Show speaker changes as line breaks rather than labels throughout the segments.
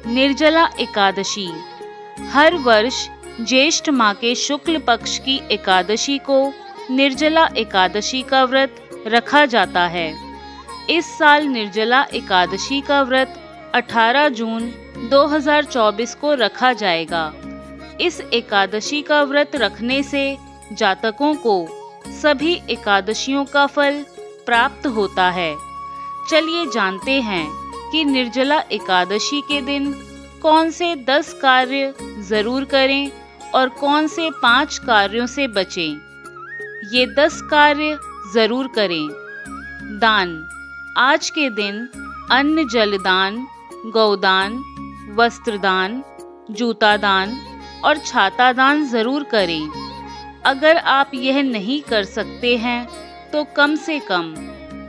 निर्जला एकादशी हर वर्ष ज्येष्ठ माह के शुक्ल पक्ष की एकादशी को निर्जला एकादशी का व्रत रखा जाता है। इस साल निर्जला एकादशी का व्रत 18 जून 2024 को रखा जाएगा। इस एकादशी का व्रत रखने से जातकों को सभी एकादशियों का फल प्राप्त होता है। चलिए जानते हैं कि निर्जला एकादशी के दिन कौन से 10 कार्य जरूर करें और कौन से 5 कार्यों से बचें। ये 10 कार्य जरूर करें। दान। आज के दिन अन्न जल दान, गौदान, वस्त्रदान, जूता दान और छाता दान जरूर करें। अगर आप यह नहीं कर सकते हैं तो कम से कम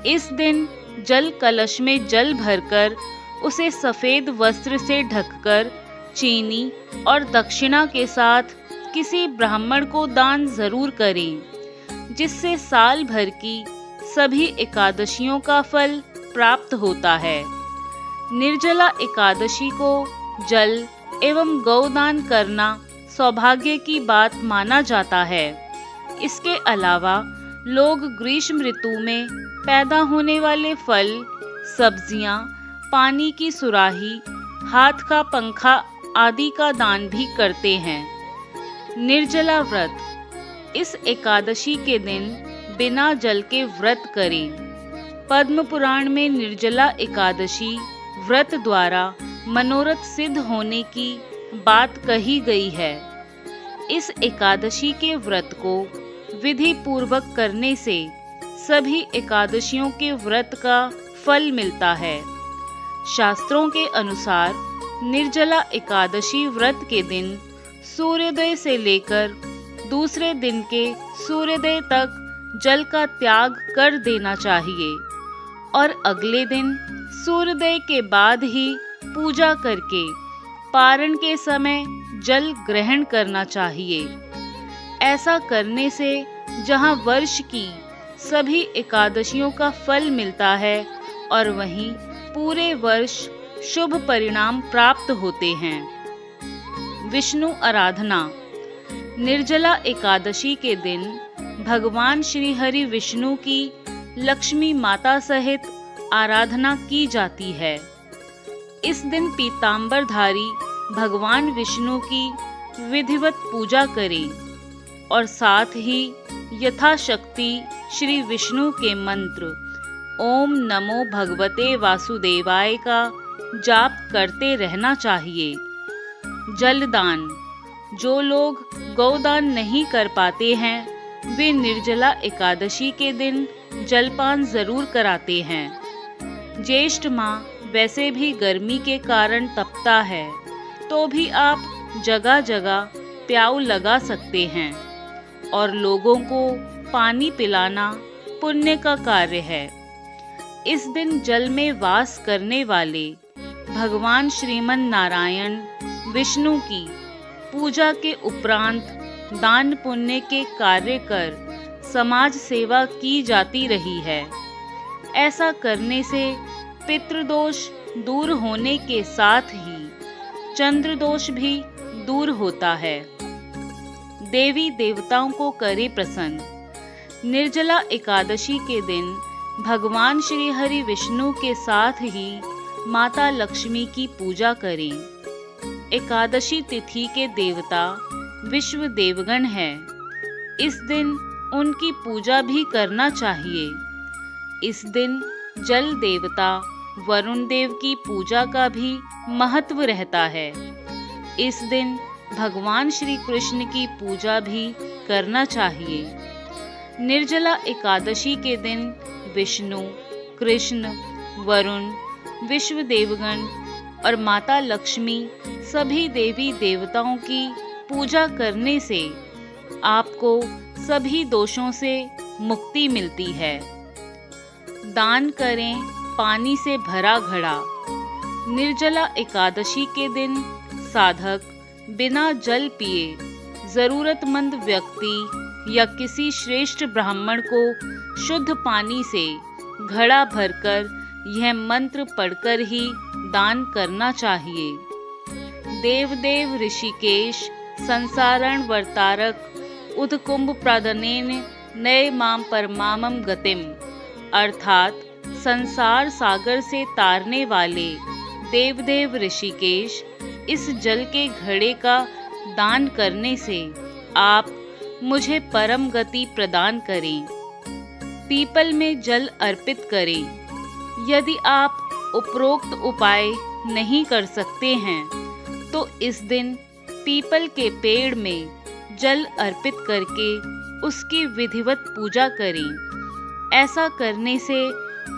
इस दिन जल कलश में जल भरकर उसे सफेद वस्त्र से ढककर चीनी और दक्षिणा के साथ किसी ब्राह्मण को दान जरूर करें, जिससे साल भर की सभी एकादशियों का फल प्राप्त होता है। निर्जला एकादशी को जल एवं गौदान करना सौभाग्य की बात माना जाता है। इसके अलावा लोग ग्रीष्म ऋतु में पैदा होने वाले फल, सब्जियां, पानी की सुराही, हाथ का पंखा आदि का दान भी करते हैं। निर्जला व्रत। इस एकादशी के दिन बिना जल के व्रत करें। पद्म पुराण में निर्जला एकादशी व्रत द्वारा मनोरथ सिद्ध होने की बात कही गई है। इस एकादशी के व्रत को विधि पूर्वक करने से सभी एकादशियों के व्रत का फल मिलता है। शास्त्रों के अनुसार निर्जला एकादशी व्रत के दिन सूर्योदय से लेकर दूसरे दिन के सूर्योदय तक जल का त्याग कर देना चाहिए और अगले दिन सूर्योदय के बाद ही पूजा करके पारण के समय जल ग्रहण करना चाहिए। ऐसा करने से जहाँ वर्ष की सभी एकादशियों का फल मिलता है और वहीं पूरे वर्ष शुभ परिणाम प्राप्त होते हैं। विष्णु आराधना। निर्जला एकादशी के दिन भगवान श्री हरि विष्णु की लक्ष्मी माता सहित आराधना की जाती है। इस दिन पीतांबरधारी भगवान विष्णु की विधिवत पूजा करें और साथ ही यथाशक्ति श्री विष्णु के मंत्र ओम नमो भगवते वासुदेवाय का जाप करते रहना चाहिए। जलदान। जो लोग गौदान नहीं कर पाते हैं वे निर्जला एकादशी के दिन जलपान जरूर कराते हैं। ज्येष्ठ माह वैसे भी गर्मी के कारण तपता है, तो भी आप जगह जगह प्याऊ लगा सकते हैं और लोगों को पानी पिलाना पुण्य का कार्य है। इस दिन जल में वास करने वाले भगवान श्रीमन नारायण विष्णु की पूजा के उपरांत दान पुण्य के कार्य कर समाज सेवा की जाती रही है। ऐसा करने से पितृदोष दूर होने के साथ ही चंद्र दोष भी दूर होता है। देवी देवताओं को करे प्रसन्न। निर्जला एकादशी के दिन भगवान श्री हरि विष्णु के साथ ही माता लक्ष्मी की पूजा करें। एकादशी तिथि के देवता विश्व देवगण है। इस दिन उनकी पूजा भी करना चाहिए। इस दिन जल देवता वरुण देव की पूजा का भी महत्व रहता है। इस दिन भगवान श्री कृष्ण की पूजा भी करना चाहिए। निर्जला एकादशी के दिन विष्णु, कृष्ण, वरुण, विश्व देवगण और माता लक्ष्मी सभी देवी देवताओं की पूजा करने से आपको सभी दोषों से मुक्ति मिलती है। दान करें पानी से भरा घड़ा। निर्जला एकादशी के दिन साधक बिना जल पिए जरूरतमंद व्यक्ति या किसी श्रेष्ठ ब्राह्मण को शुद्ध पानी से घड़ा भरकर यह मंत्र पढ़कर ही दान करना चाहिए। देवदेव ऋषिकेश संसारण वर्तारक उदकुंभ प्रादनेन नए माम परमामम गतिम, अर्थात संसार सागर से तारने वाले देवदेव ऋषिकेश, इस जल के घड़े का दान करने से आप मुझे परम गति प्रदान करें। पीपल में जल अर्पित करें। यदि आप उपरोक्त उपाय नहीं कर सकते हैं तो इस दिन पीपल के पेड़ में जल अर्पित करके उसकी विधिवत पूजा करें। ऐसा करने से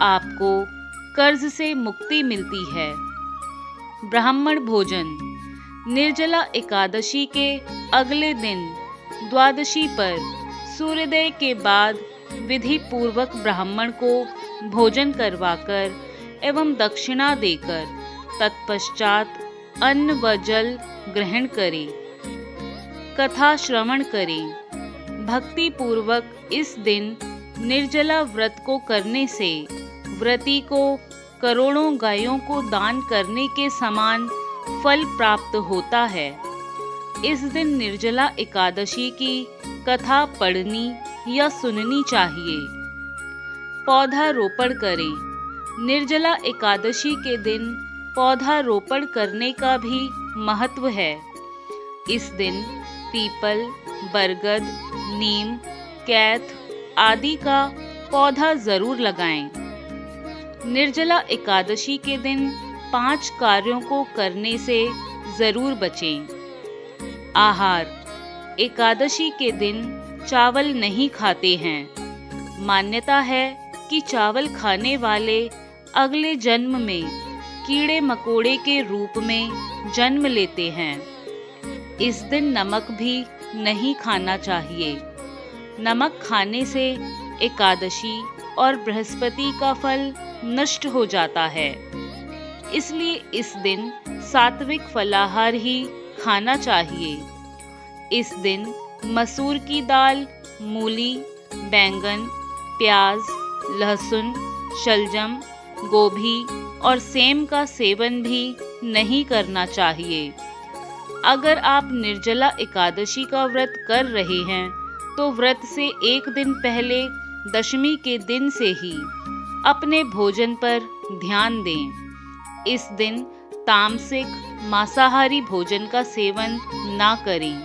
आपको कर्ज से मुक्ति मिलती है। ब्राह्मण भोजन। निर्जला एकादशी के अगले दिन द्वादशी पर सूर्योदय के बाद विधि पूर्वक ब्राह्मण को भोजन करवाकर एवं दक्षिणा देकर तत्पश्चात अन्न व जल ग्रहण करें। कथा श्रवण करें। भक्ति पूर्वक इस दिन निर्जला व्रत को करने से व्रती को करोड़ों गायों को दान करने के समान फल प्राप्त होता है। इस दिन निर्जला एकादशी की कथा पढ़नी या सुननी चाहिए। पौधारोपण करें। निर्जला एकादशी के दिन पौधारोपण करने का भी महत्व है। इस दिन पीपल, बरगद, नीम, कैथ आदि का पौधा जरूर लगाएं। निर्जला एकादशी के दिन 5 कार्यों को करने से जरूर बचें। आहार। एकादशी के दिन चावल नहीं खाते हैं। मान्यता है कि चावल खाने वाले अगले जन्म में कीड़े मकोड़े के रूप में जन्म लेते हैं। इस दिन नमक भी नहीं खाना चाहिए। नमक खाने से एकादशी और बृहस्पति का फल नष्ट हो जाता है। इसलिए इस दिन सात्विक फलाहार ही खाना चाहिए। इस दिन मसूर की दाल, मूली, बैंगन, प्याज, लहसुन, शलजम, गोभी और सेम का सेवन भी नहीं करना चाहिए। अगर आप निर्जला एकादशी का व्रत कर रहे हैं तो व्रत से एक दिन पहले दशमी के दिन से ही अपने भोजन पर ध्यान दें। इस दिन तामसिक मांसाहारी भोजन का सेवन ना करें।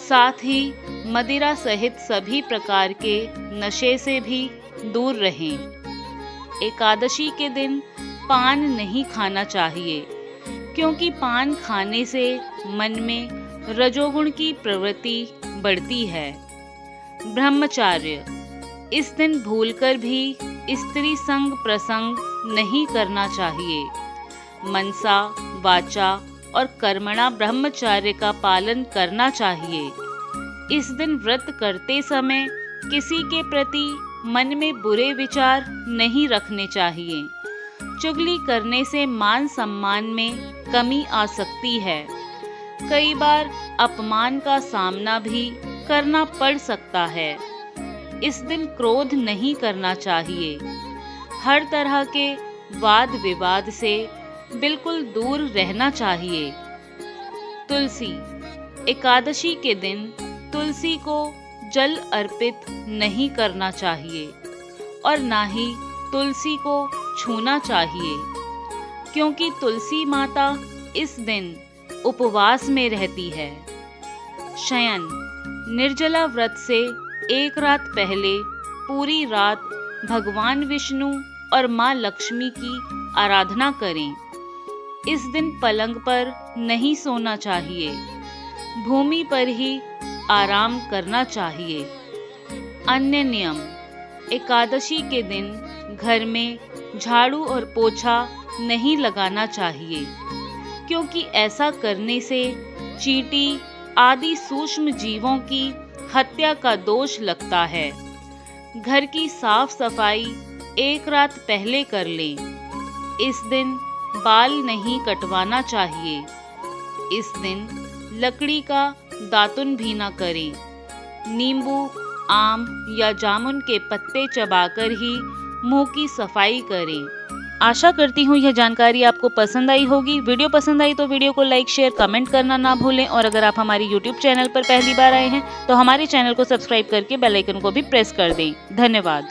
साथ ही मदिरा सहित सभी प्रकार के नशे से भी दूर रहें। एकादशी के दिन पान नहीं खाना चाहिए, क्योंकि पान खाने से मन में रजोगुण की प्रवृत्ति बढ़ती है। ब्रह्मचार्य। इस दिन भूलकर भी स्त्री संग प्रसंग नहीं करना चाहिए। मनसा, वाचा और कर्मणा ब्रह्मचार्य का पालन करना चाहिए। इस दिन व्रत करते समय किसी के प्रति मन में बुरे विचार नहीं रखने चाहिए। चुगली करने से मान सम्मान में कमी आ सकती है। कई बार अपमान का सामना भी करना पड़ सकता है। इस दिन क्रोध नहीं करना चाहिए। हर तरह के वाद विवाद से बिल्कुल दूर रहना चाहिए। तुलसी। एकादशी के दिन तुलसी को जल अर्पित नहीं करना चाहिए और ना ही तुलसी को छूना चाहिए, क्योंकि तुलसी माता इस दिन उपवास में रहती है। शयन। निर्जला व्रत से एक रात पहले पूरी रात भगवान विष्णु और माँ लक्ष्मी की आराधना करें। इस दिन पलंग पर नहीं सोना चाहिए। भूमि पर ही आराम करना चाहिए। अन्य नियम। एकादशी के दिन घर में झाड़ू और पोछा नहीं लगाना चाहिए, क्योंकि ऐसा करने से चींटी आदि सूक्ष्म जीवों की हत्या का दोष लगता है। घर की साफ सफाई एक रात पहले कर लें। इस दिन बाल नहीं कटवाना चाहिए। इस दिन लकड़ी का दातुन भी न करें। नींबू, आम या जामुन के पत्ते चबाकर ही मुंह की सफाई करें। आशा करती हूँ यह जानकारी आपको पसंद आई होगी। वीडियो पसंद आई तो वीडियो को लाइक, शेयर, कमेंट करना ना भूलें और अगर आप हमारी यूट्यूब चैनल पर पहली बार आए हैं तो हमारे चैनल को सब्सक्राइब करके बेल आइकन को भी प्रेस कर दें। धन्यवाद।